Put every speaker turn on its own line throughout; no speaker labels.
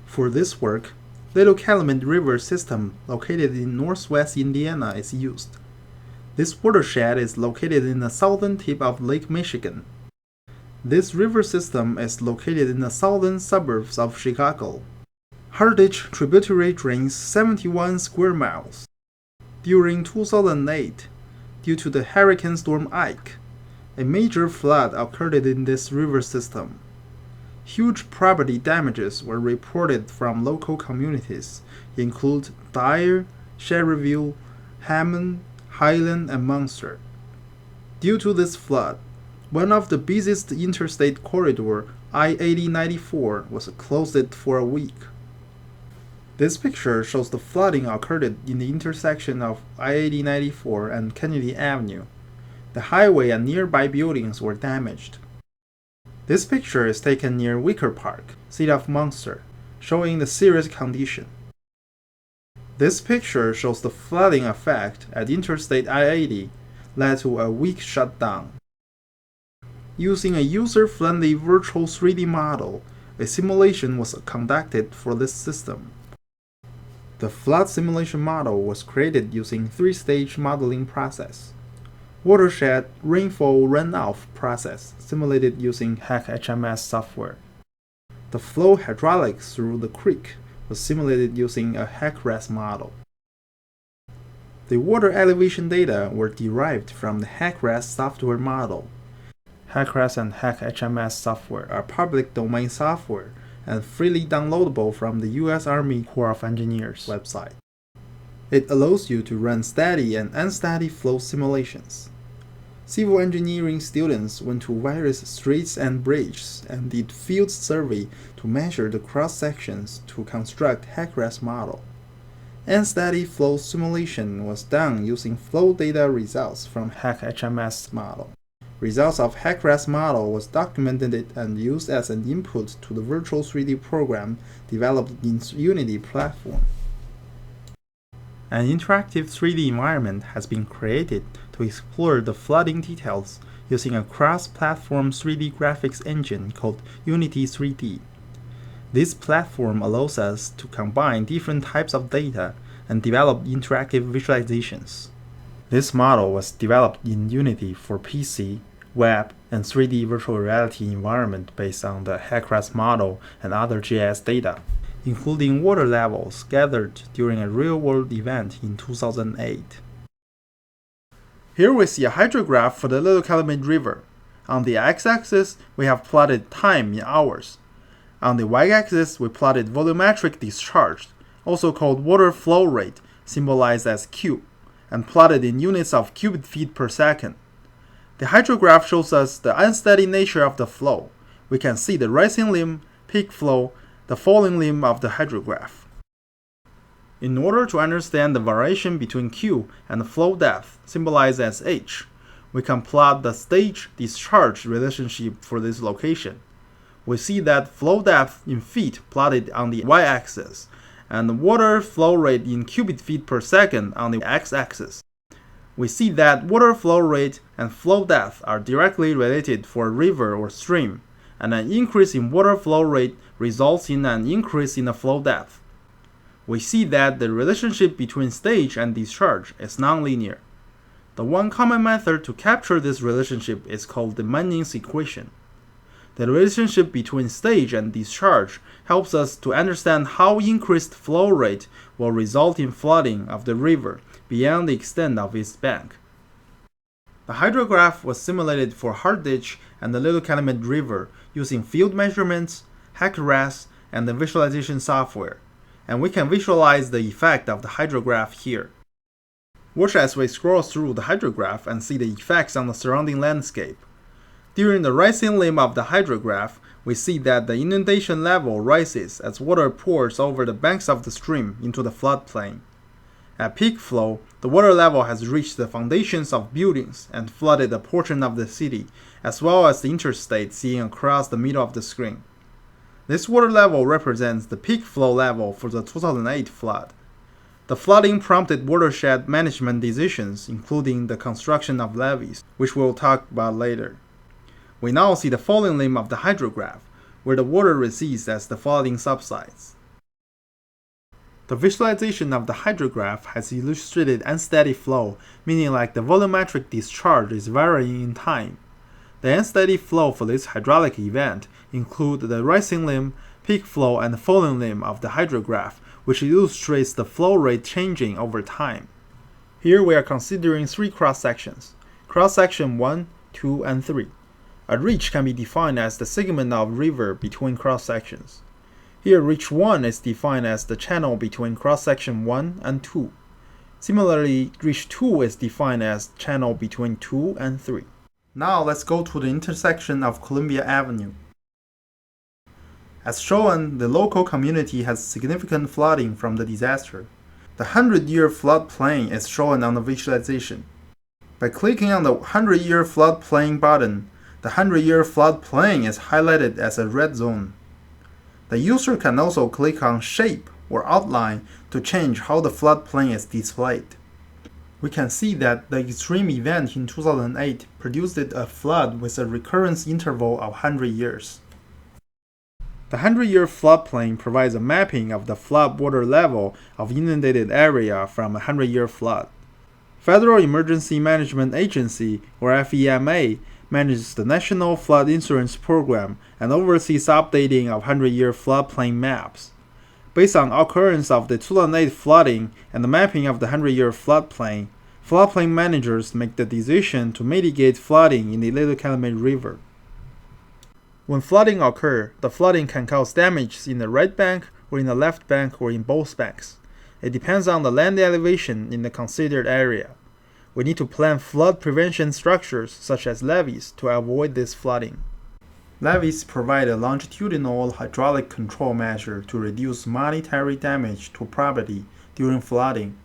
For this work, Little Calumet River system located in northwest Indiana is used. This watershed is located in the southern tip of Lake Michigan. This river system is located in the southern suburbs of Chicago. Harditch tributary drains 71 square miles. During 2008, due to the Hurricane Storm Ike, a major flood occurred in this river system. Huge property damages were reported from local communities, include Dyer, Sherryville, Hammond, Highland, and Munster. Due to this flood, one of the busiest interstate corridor, I-80-94, was closed for a week. This picture shows the flooding occurred in the intersection of I-80-94 and Kennedy Avenue. The highway and nearby buildings were damaged. This picture is taken near Wicker Park, seat of Munster, showing the serious condition. This picture shows the flooding effect at Interstate I-80 led to a week shutdown. Using a user-friendly virtual 3D model, a simulation was conducted for this system. The flood simulation model was created using three-stage modeling process. Watershed rainfall runoff process simulated using HackHMS software. The flow hydraulics through the creek was simulated using a HackRES model. The water elevation data were derived from the HackRES software model. HackRES and HackHMS software are public domain software and freely downloadable from the U.S. Army Corps of Engineers website. It allows you to run steady and unsteady flow simulations. Civil engineering students went to various streets and bridges and did field survey to measure the cross-sections to construct HackRES model. Unsteady flow simulation was done using flow data results from HackHMS model. Results of HackRES model was documented and used as an input to the virtual 3D program developed in Unity platform. An interactive 3D environment has been created to explore the flooding details using a cross-platform 3D graphics engine called Unity 3D. This platform allows us to combine different types of data and develop interactive visualizations. This model was developed in Unity for PC, web, and 3D virtual reality environment based on the HackRES model and other GIS data, including water levels gathered during a real-world event in 2008. Here we see a hydrograph for the Little Calumet River. On the x-axis, we have plotted time in hours. On the y-axis, we plotted volumetric discharge, also called water flow rate, symbolized as Q, and plotted in units of cubic feet per second. The hydrograph shows us the unsteady nature of the flow. We can see the rising limb, peak flow, the falling limb of the hydrograph. In order to understand the variation between Q and the flow depth, symbolized as H, we can plot the stage-discharge relationship for this location. We see that flow depth in feet plotted on the y-axis, and the water flow rate in cubic feet per second on the x-axis. We see that water flow rate and flow depth are directly related for a river or stream, and an increase in water flow rate results in an increase in the flow depth. We see that the relationship between stage and discharge is nonlinear. The one common method to capture this relationship is called the Manning's equation. The relationship between stage and discharge helps us to understand how increased flow rate will result in flooding of the river beyond the extent of its bank. The hydrograph was simulated for Harditch and the Little Calumet River using field measurements, HackRES, and the visualization software, and we can visualize the effect of the hydrograph here. Watch as we scroll through the hydrograph and see the effects on the surrounding landscape. During the rising limb of the hydrograph, we see that the inundation level rises as water pours over the banks of the stream into the floodplain. At peak flow, the water level has reached the foundations of buildings and flooded a portion of the city, as well as the interstate seen across the middle of the screen. This water level represents the peak flow level for the 2008 flood. The flooding prompted watershed management decisions, including the construction of levees, which we'll talk about later. We now see the falling limb of the hydrograph, where the water recedes as the flooding subsides. The visualization of the hydrograph has illustrated unsteady flow, meaning like the volumetric discharge is varying in time. The unsteady flow for this hydraulic event include the rising limb, peak flow, and falling limb of the hydrograph, which illustrates the flow rate changing over time. Here we are considering three cross-sections. Cross-section 1, 2, and 3. A reach can be defined as the segment of river between cross-sections. Here, reach 1 is defined as the channel between cross-section 1 and 2. Similarly, reach 2 is defined as channel between 2 and 3. Now let's go to the intersection of Columbia Avenue. As shown, the local community has significant flooding from the disaster. The 100-year floodplain is shown on the visualization. By clicking on the 100-year floodplain button, the 100-year floodplain is highlighted as a red zone. The user can also click on Shape or Outline to change how the floodplain is displayed. We can see that the extreme event in 2008 produced a flood with a recurrence interval of 100 years. The 100-year floodplain provides a mapping of the flood water level of inundated area from a 100-year flood. Federal Emergency Management Agency, or FEMA, manages the National Flood Insurance Program and oversees updating of 100-year floodplain maps. Based on occurrence of the 2008 flooding and the mapping of the 100-year floodplain managers make the decision to mitigate flooding in the Little Calumet River. When flooding occurs, the flooding can cause damage in the right bank or in the left bank or in both banks. It depends on the land elevation in the considered area. We need to plan flood prevention structures such as levees to avoid this flooding. Levees provide a longitudinal hydraulic control measure to reduce monetary damage to property during flooding.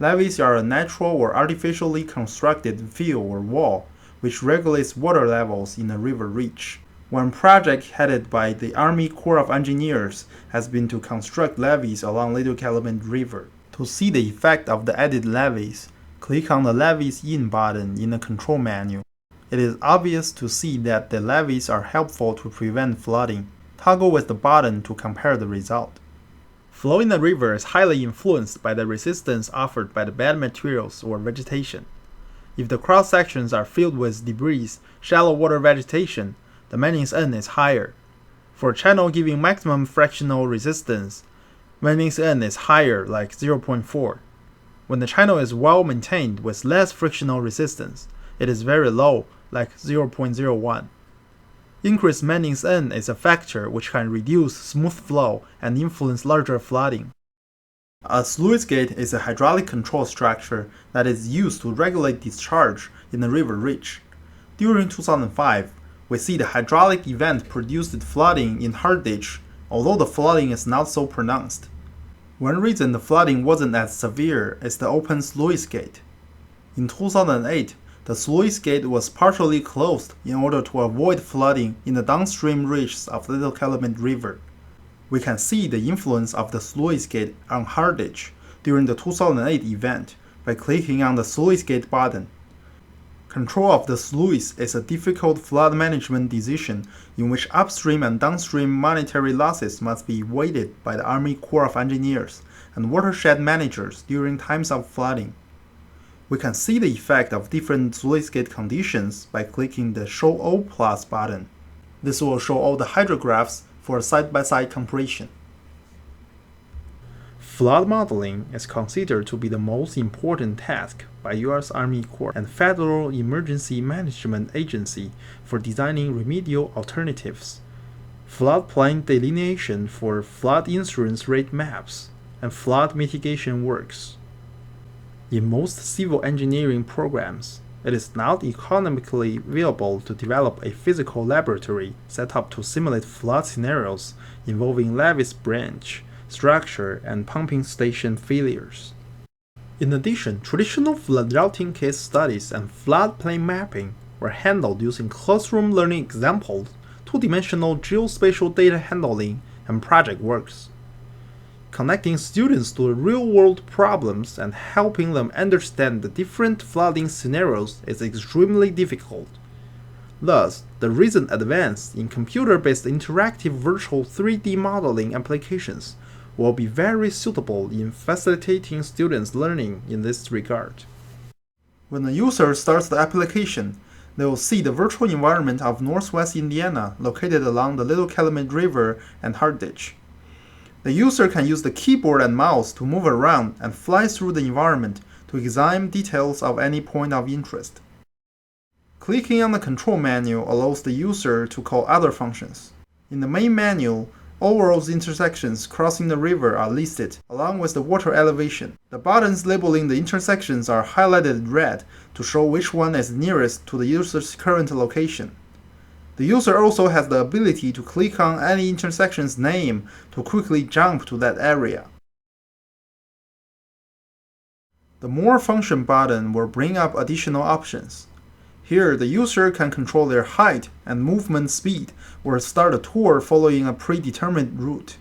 Levees are a natural or artificially constructed field or wall which regulates water levels in a river reach. One project headed by the Army Corps of Engineers has been to construct levees along Little Calumet River. To see the effect of the added levees, click on the Levees In button in the control menu. It is obvious to see that the levees are helpful to prevent flooding. Toggle with the button to compare the result. Flow in the river is highly influenced by the resistance offered by the bed materials or vegetation. If the cross-sections are filled with debris, shallow water vegetation, the Manning's N is higher. For a channel giving maximum frictional resistance, Manning's N is higher, like 0.4. When the channel is well maintained with less frictional resistance, it is very low, like 0.01. Increased Manning's N is a factor which can reduce smooth flow and influence larger flooding. A sluice gate is a hydraulic control structure that is used to regulate discharge in the river reach. During 2005, we see the hydraulic event produced flooding in Harditch, although the flooding is not so pronounced. One reason the flooding wasn't as severe is the open sluice gate. In 2008, the sluice gate was partially closed in order to avoid flooding in the downstream reaches of Little Calumet River. We can see the influence of the sluice gate on Harditch during the 2008 event by clicking on the sluice gate button. Control of the sluice is a difficult flood management decision in which upstream and downstream monetary losses must be weighted by the Army Corps of Engineers and watershed managers during times of flooding. We can see the effect of different sluice gate conditions by clicking the Show All Plus button. This will show all the hydrographs for a side-by-side comparison. Flood modeling is considered to be the most important task by U.S. Army Corps and Federal Emergency Management Agency for designing remedial alternatives, floodplain delineation for flood insurance rate maps, and flood mitigation works. In most civil engineering programs, it is not economically viable to develop a physical laboratory set up to simulate flood scenarios involving levees branch, structure, and pumping station failures. In addition, traditional flood routing case studies and floodplain mapping were handled using classroom learning examples, two-dimensional geospatial data handling, and project works. Connecting students to real-world problems and helping them understand the different flooding scenarios is extremely difficult. Thus, the recent advance in computer-based interactive virtual 3D modeling applications will be very suitable in facilitating students' learning in this regard. When the user starts the application, they will see the virtual environment of Northwest Indiana located along the Little Calumet River and Hard Ditch. The user can use the keyboard and mouse to move around and fly through the environment to examine details of any point of interest. Clicking on the control menu allows the user to call other functions. In the main menu, all roads intersections crossing the river are listed, along with the water elevation. The buttons labeling the intersections are highlighted red to show which one is nearest to the user's current location. The user also has the ability to click on any intersection's name to quickly jump to that area. The More function button will bring up additional options. Here, the user can control their height and movement speed or start a tour following a predetermined route.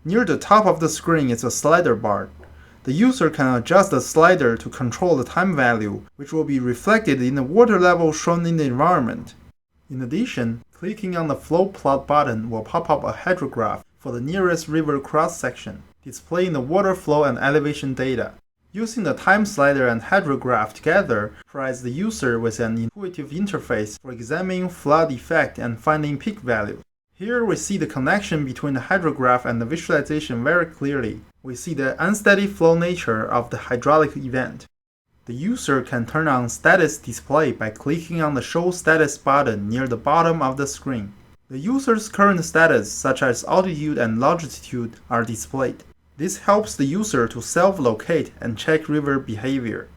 Near the top of the screen is a slider bar. The user can adjust the slider to control the time value, which will be reflected in the water level shown in the environment. In addition, clicking on the Flow Plot button will pop up a hydrograph for the nearest river cross-section, displaying the water flow and elevation data. Using the time slider and hydrograph together provides the user with an intuitive interface for examining flood effect and finding peak value. Here we see the connection between the hydrograph and the visualization very clearly. We see the unsteady flow nature of the hydraulic event. The user can turn on status display by clicking on the Show Status button near the bottom of the screen. The user's current status, such as altitude and longitude, are displayed. This helps the user to self-locate and check river behavior.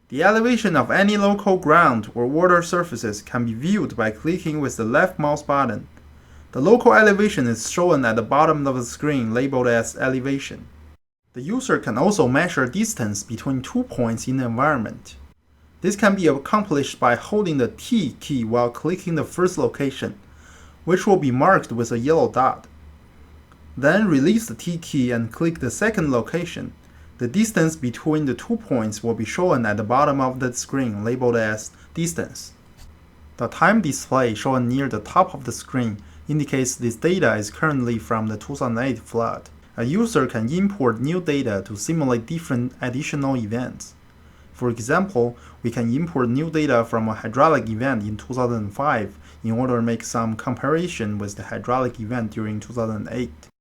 The elevation of any local ground or water surfaces can be viewed by clicking with the left mouse button. The local elevation is shown at the bottom of the screen labeled as elevation. The user can also measure distance between 2 points in the environment. This can be accomplished by holding the T key while clicking the first location, which will be marked with a yellow dot. Then release the T key and click the second location. The distance between the 2 points will be shown at the bottom of the screen labeled as distance. The time display shown near the top of the screen indicates this data is currently from the 2008 flood. A user can import new data to simulate different additional events. For example, we can import new data from a hydraulic event in 2005 in order to make some comparison with the hydraulic event during 2008.